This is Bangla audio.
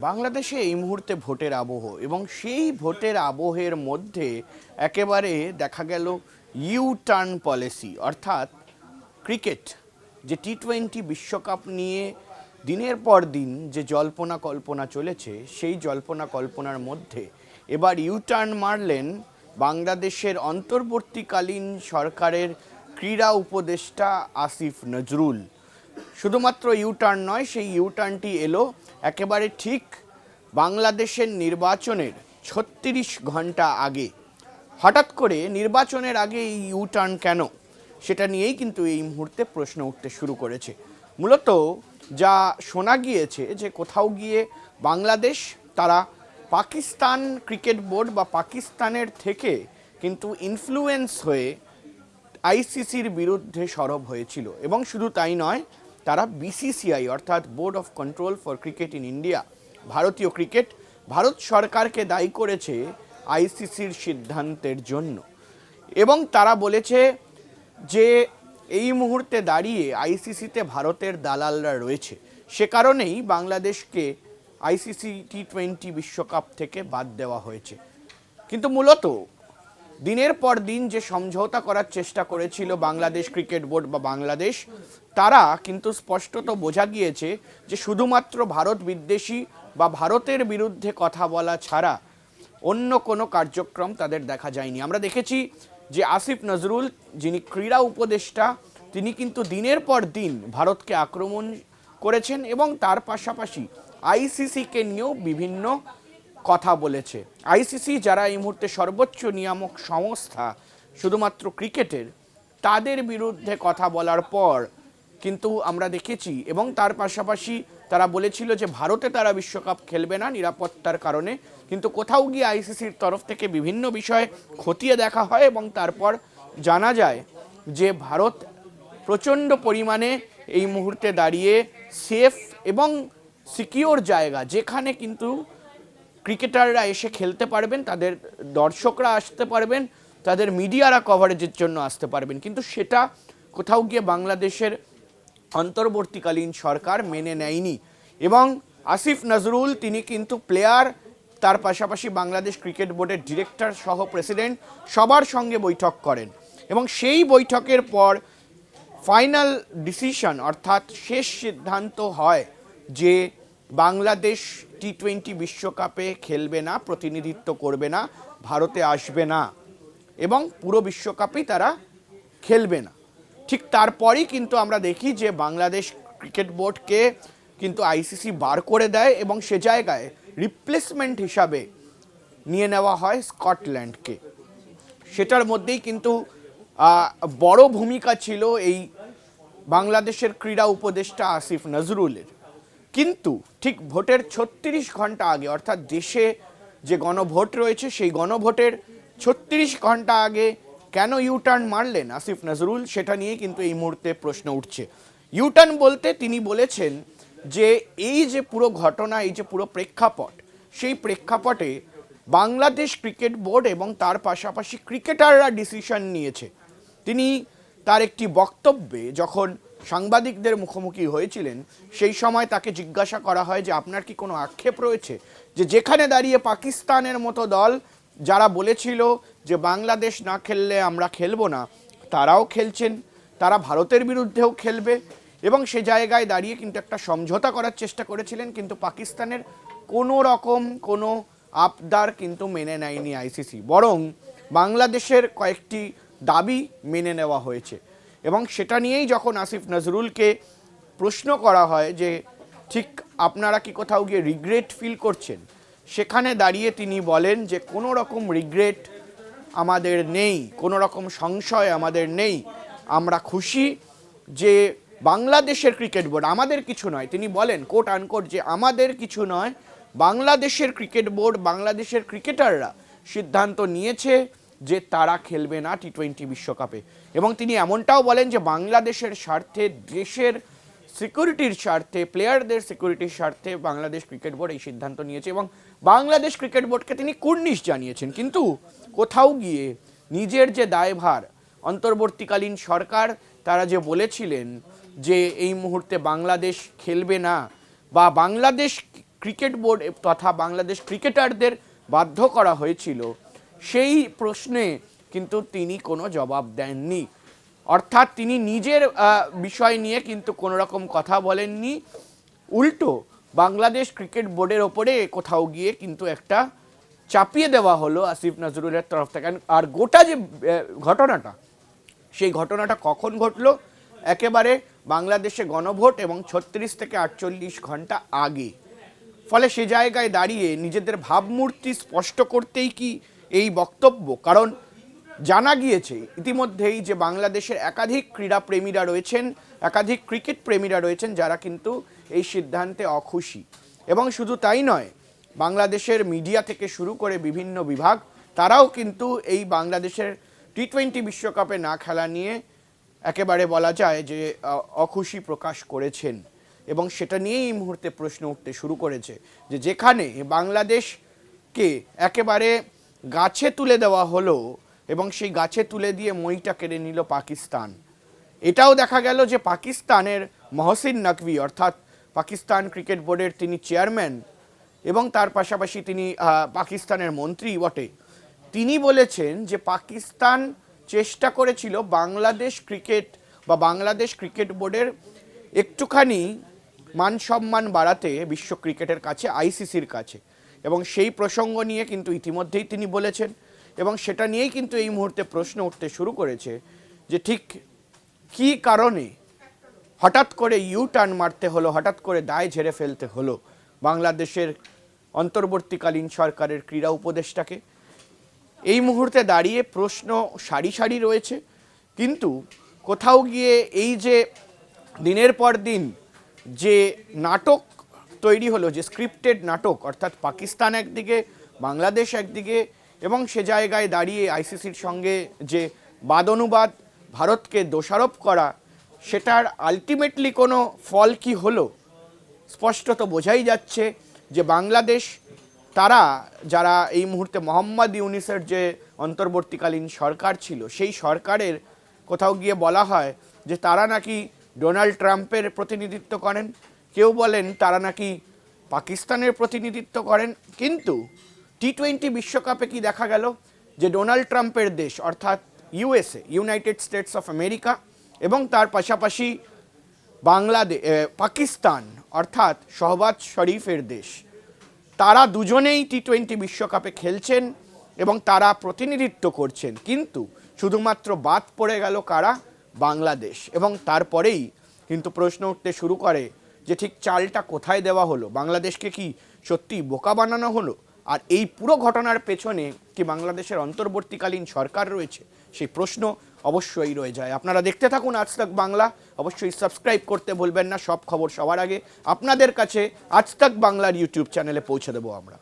বাংলাদেশে এই মুহূর্তে ভোটের আবহ এবং সেই ভোটের আবহের মধ্যে একেবারে দেখা গেল ইউ টার্ন পলিসি অর্থাৎ ক্রিকেট যে টি-20 বিশ্বকাপ নিয়ে দিনের পর দিন যে জল্পনা কল্পনা চলেছে সেই জল্পনা কল্পনার মধ্যে এবার ইউ টার্ন মারলেন বাংলাদেশের অন্তর্বর্তীকালীন সরকারের ক্রীড়া উপদেষ্টা আসিফ নজরুল। শুধুমাত্র ইউটার্ন নয়, সেই ইউটার্নটি এলো একেবারে ঠিক বাংলাদেশের নির্বাচনের ৩৬ ঘন্টা আগে। হঠাৎ করে নির্বাচনের আগে এই ইউটার্ন কেন, সেটা নিয়েই কিন্তু এই মুহূর্তে প্রশ্ন উঠতে শুরু করেছে। মূলত যা শোনা গিয়েছে যে কোথাও গিয়ে বাংলাদেশ তারা পাকিস্তান ক্রিকেট বোর্ড বা পাকিস্তানের থেকে কিন্তু ইনফ্লুয়েন্স হয়ে আইসিসির বিরুদ্ধে সরব হয়েছিল। এবং শুধু তাই নয়, তারা বিসিসিআই অর্থাৎ board of control for cricket in India, ভারতীয় ক্রিকেট, ভারত সরকারকে দায়ী করেছে আইসিসির সিদ্ধান্তের জন্য। এবং তারা বলেছে যে এই মুহূর্তে দাঁড়িয়ে আইসিসিতে ভারতের দালালরা রয়েছে, সে কারণেই বাংলাদেশকে আইসিসি টি-20 বিশ্বকাপ থেকে বাদ দেওয়া হয়েছে। কিন্তু মূলত দিনের পর দিন যে সমঝোতা করার চেষ্টা করেছিল বাংলাদেশ ক্রিকেট বোর্ড বা বাংলাদেশ, তারা কিন্তু স্পষ্টত বোঝা গিয়েছে যে শুধুমাত্র ভারত বিদ্বেষী বা ভারতের বিরুদ্ধে কথা বলা ছাড়া অন্য কোনো কার্যক্রম তাদের দেখা যায়নি। আমরা দেখেছি যে আসিফ নজরুল, যিনি ক্রীড়া উপদেষ্টা, তিনি কিন্তু দিনের পর দিন ভারতকে আক্রমণ করেছেন এবং তার পাশাপাশি আইসিসিকে নিয়েও বিভিন্ন কথা বলেছে। আইসিসি যারা এই মুহূর্তে সর্বোচ্চ নিয়ামক সংস্থা শুধুমাত্র ক্রিকেটের, তাদের বিরুদ্ধে কথা বলার পর কিন্তু আমরা দেখেছি এবং তার পাশাপাশি তারা বলেছিল যে ভারতে তারা বিশ্বকাপ খেলবে না নিরাপত্তার কারণে, কিন্তু কোথাও গিয়ে আইসিসির তরফ থেকে বিভিন্ন বিষয় খতিয়ে দেখা হয় এবং তারপর জানা যায় যে ভারত প্রচণ্ড পরিমাণে এই মুহূর্তে দাঁড়িয়ে সেফ এবং সিকিওর জায়গা, যেখানে কিন্তু ক্রিকেটাররা এসে খেলতে পারবেন, তাদের দর্শকরা আসতে পারবেন, তাদের মিডিয়ারা কভারেজের জন্য আসতে পারবেন, কিন্তু সেটা কোথাও গিয়ে বাংলাদেশের অন্তর্বর্তীকালীন সরকার মেনে নেয়নি। এবং আসিফ নজরুল তিনি কিন্তু প্লেয়ার, তার পাশাপাশি বাংলাদেশ ক্রিকেট বোর্ডের ডিরেক্টর সহ প্রেসিডেন্ট সবার সঙ্গে বৈঠক করেন এবং সেই বৈঠকের পর ফাইনাল ডিসিশন অর্থাৎ শেষ সিদ্ধান্ত হয় যে বাংলাদেশ টি-20 বিশ্বকাপে খেলবে না, প্রতিনিধিত্ব করবে না, ভারতে আসবে না এবং পুরো বিশ্বকাপেই তারা খেলবে না। ঠিক তারপরই কিন্তু আমরা দেখি যে বাংলাদেশ ক্রিকেট বোর্ডকে কিন্তু আইসিসি বার করে দেয় এবং সে জায়গায় রিপ্লেসমেন্ট হিসাবে নিয়ে নেওয়া হয় স্কটল্যান্ডকে। সেটার মধ্যেই কিন্তু বড় ভূমিকা ছিল এই বাংলাদেশের ক্রীড়া উপদেষ্টা আসিফ নজরুলের। কিন্তু ঠিক ভোটের ৩৬ ঘন্টা আগে, অর্থাৎ দেশে যে গণভোট রয়েছে সেই গণভোটের ৩৬ ঘন্টা আগে কেন ইউটার্ন মারলেন আসিফ নজরুল, সেটা নিয়ে কিন্তু এই মুহূর্তে প্রশ্ন উঠছে। ইউটার্ন বলতে তিনি বলেছেন যে এই যে পুরো ঘটনা, এই যে পুরো প্রেক্ষাপট, সেই প্রেক্ষাপটে বাংলাদেশ ক্রিকেট বোর্ড এবং তার পাশাপাশি ক্রিকেটাররা ডিসিশন নিয়েছে। তিনি তার একটি বক্তব্যে যখন সাংবাদিকদের মুখোমুখি হয়েছিলেন, সেই সময় তাকে জিজ্ঞাসা করা হয় যে আপনার কি কোনো আক্ষেপ রয়েছে যে যেখানে দাঁড়িয়ে পাকিস্তানের মতো দল যারা বলেছিল যে বাংলাদেশ না খেললে আমরা খেলবো না, তারাও খেলছেন, তারা ভারতের বিরুদ্ধেও খেলবে এবং সে জায়গায় দাঁড়িয়ে কিন্তু একটা সমঝোতা করার চেষ্টা করেছিলেন, কিন্তু পাকিস্তানের কোনো রকম কোনো আবদার কিন্তু মেনে নেয়নি আইসিসি, বরং বাংলাদেশের কয়েকটি দাবি মেনে নেওয়া হয়েছে। এবং সেটা নিয়েই যখন আসিফ নজরুলকে প্রশ্ন করা হয় যে ঠিক আপনারা কি কোথাও গিয়ে রিগ্রেট ফিল করছেন, সেখানে দাঁড়িয়ে তিনি বলেন যে কোনো রকম রিগ্রেট আমাদের নেই, কোনো রকম সংশয় আমাদের নেই, আমরা খুশি যে বাংলাদেশের ক্রিকেট বোর্ড, আমাদের কিছু নয়, তিনি বলেন কোট আনকোট যে আমাদের কিছু নয়, বাংলাদেশের ক্রিকেট বোর্ড, বাংলাদেশের ক্রিকেটাররা সিদ্ধান্ত নিয়েছে যে তারা খেলবে না টি-20 বিশ্বকাপে। এবং তিনি এমনটাও বলেন যে বাংলাদেশের স্বার্থে, দেশের সিকিউরিটির স্বার্থে, প্লেয়ারদের সিকিউরিটির স্বার্থে বাংলাদেশ ক্রিকেট বোর্ড এই সিদ্ধান্ত নিয়েছে এবং বাংলাদেশ ক্রিকেট বোর্ডকে তিনি কুর্নিশ জানিয়েছেন। কিন্তু কোথাও গিয়ে নিজের যে দায়ভার, অন্তর্বর্তীকালীন সরকার তারা যে বলেছিলেন যে এই মুহূর্তে বাংলাদেশ খেলবে না বা বাংলাদেশ ক্রিকেট বোর্ড তথা বাংলাদেশ ক্রিকেটারদের বাধ্য করা হয়েছিল, সেই প্রশ্নে কিন্তু তিনি কোনো জবাব দেননি। অর্থাৎ তিনি নিজের বিষয় নিয়ে কিন্তু কোনো রকম কথা বলেননি, উল্টো বাংলাদেশ ক্রিকেট বোর্ডের ওপরে কোথাও গিয়ে কিন্তু একটা চাপিয়ে দেওয়া হলো আসিফ নজরুলের তরফ থেকে। আর গোটা যে ঘটনাটা, সেই ঘটনাটা কখন ঘটলো? একেবারে বাংলাদেশে গণভোট এবং 36 থেকে 48 ঘন্টা আগে। ফলে সে জায়গায় দাঁড়িয়ে নিজেদের ভাবমূর্তি স্পষ্ট করতেই কি এই বক্তব্য? কারণ জানা গিয়েছে ইতিমধ্যেই যে বাংলাদেশের একাধিক ক্রীড়া প্রেমীরা রয়েছেন, একাধিক ক্রিকেট প্রেমীরা রয়েছেন যারা কিন্তু এই সিদ্ধান্তে অখুশি। এবং শুধু তাই নয়, বাংলাদেশের মিডিয়া থেকে শুরু করে বিভিন্ন বিভাগ তারাও কিন্তু এই বাংলাদেশের টি-20 বিশ্বকাপে না খেলা নিয়ে একেবারে বলা যায় যে অখুশি প্রকাশ করেছেন। এবং সেটা নিয়েই এই মুহূর্তে প্রশ্ন উঠতে শুরু করেছে যে যেখানে বাংলাদেশকে একেবারে গাছে তুলে দেওয়া হলো এবং সেই গাছে তুলে দিয়ে মইটা কেড়ে নিল পাকিস্তান। এটাও দেখা গেল যে পাকিস্তানের মহসিন নকভি অর্থাৎ পাকিস্তান ক্রিকেট বোর্ডের তিনি চেয়ারম্যান এবং তার পাশাপাশি তিনি পাকিস্তানের মন্ত্রী বটে, তিনি বলেছেন যে পাকিস্তান চেষ্টা করেছিল বাংলাদেশ ক্রিকেট বা বাংলাদেশ ক্রিকেট বোর্ডের একটুখানি মান সম্মান বাড়াতে বিশ্ব ক্রিকেটের কাছে, আইসিসির কাছে। এবং সেই প্রসঙ্গ নিয়ে কিন্তু ইতিমধ্যেই তিনি বলেছেন এবং সেটা নিয়েই কিন্তু এই মুহূর্তে প্রশ্ন উঠতে শুরু করেছে যে ঠিক কী কারণে হঠাৎ করে ইউ টার্ন মারতে হলো, হঠাৎ করে দায় ঝেড়ে ফেলতে হলো বাংলাদেশের অন্তর্বর্তীকালীন সরকারের ক্রীড়া উপদেষ্টাকে। এই মুহূর্তে দাঁড়িয়ে প্রশ্ন সারি সারি রয়েছে, কিন্তু কোথাও গিয়ে এই যে দিনের পর দিন যে নাটক তৈরি হলো, যে স্ক্রিপ্টেড নাটক, অর্থাৎ পাকিস্তান একদিকে, বাংলাদেশ একদিকে, এবং সে জায়গায় দাঁড়িয়ে আইসিসির সঙ্গে যে বাদ অনুবাদ, ভারতকে দোষারোপ করা, সেটার আলটিমেটলি কোনো ফল কি হলো? স্পষ্টত বোঝাই যাচ্ছে যে বাংলাদেশ তারা যারা এই মুহূর্তে মোহাম্মদ ইউনিসের যে অন্তর্বর্তীকালীন সরকার ছিল, সেই সরকারের কোথাও গিয়ে বলা হয় যে তারা নাকি ডোনাল্ড ট্রাম্পের প্রতিনিধিত্ব করেন, কেউ বলেন তারা নাকি পাকিস্তানের প্রতিনিধিত্ব করেন। কিন্তু টি-20 বিশ্বকাপে কি দেখা গেল যে ডোনাল্ড ট্রাম্পের দেশ অর্থাৎ USA, United states of America, এবং তার পাশাপাশি পাকিস্তান অর্থাৎ শহবাজ শরীফের দেশ, তারা দুজনেই টি-20 বিশ্বকাপে খেলছেন এবং তারা প্রতিনিধিত্ব করছেন। কিন্তু শুধুমাত্র বাদ পড়ে গেল কারা? বাংলাদেশ। এবং তারপরেই কিন্তু প্রশ্ন উঠতে শুরু করে যে ঠিক চালটা কোথায় দেওয়া হলো? বাংলাদেশকে কি সত্যি বোকা বানানো হলো? আর এই পুরো ঘটনার পেছনে কি বাংলাদেশের অন্তর্বর্তীকালীন সরকার রয়েছে? সেই প্রশ্ন অবশ্যই রয়ে যায়। আপনারা দেখতে থাকুন আজ তাক বাংলা, অবশ্যই সাবস্ক্রাইব করতে ভুলবেন না। সব খবর সবার আগে আপনাদের কাছে আজ তাক বাংলার ইউটিউব চ্যানেলে পৌঁছে দেবো আমরা।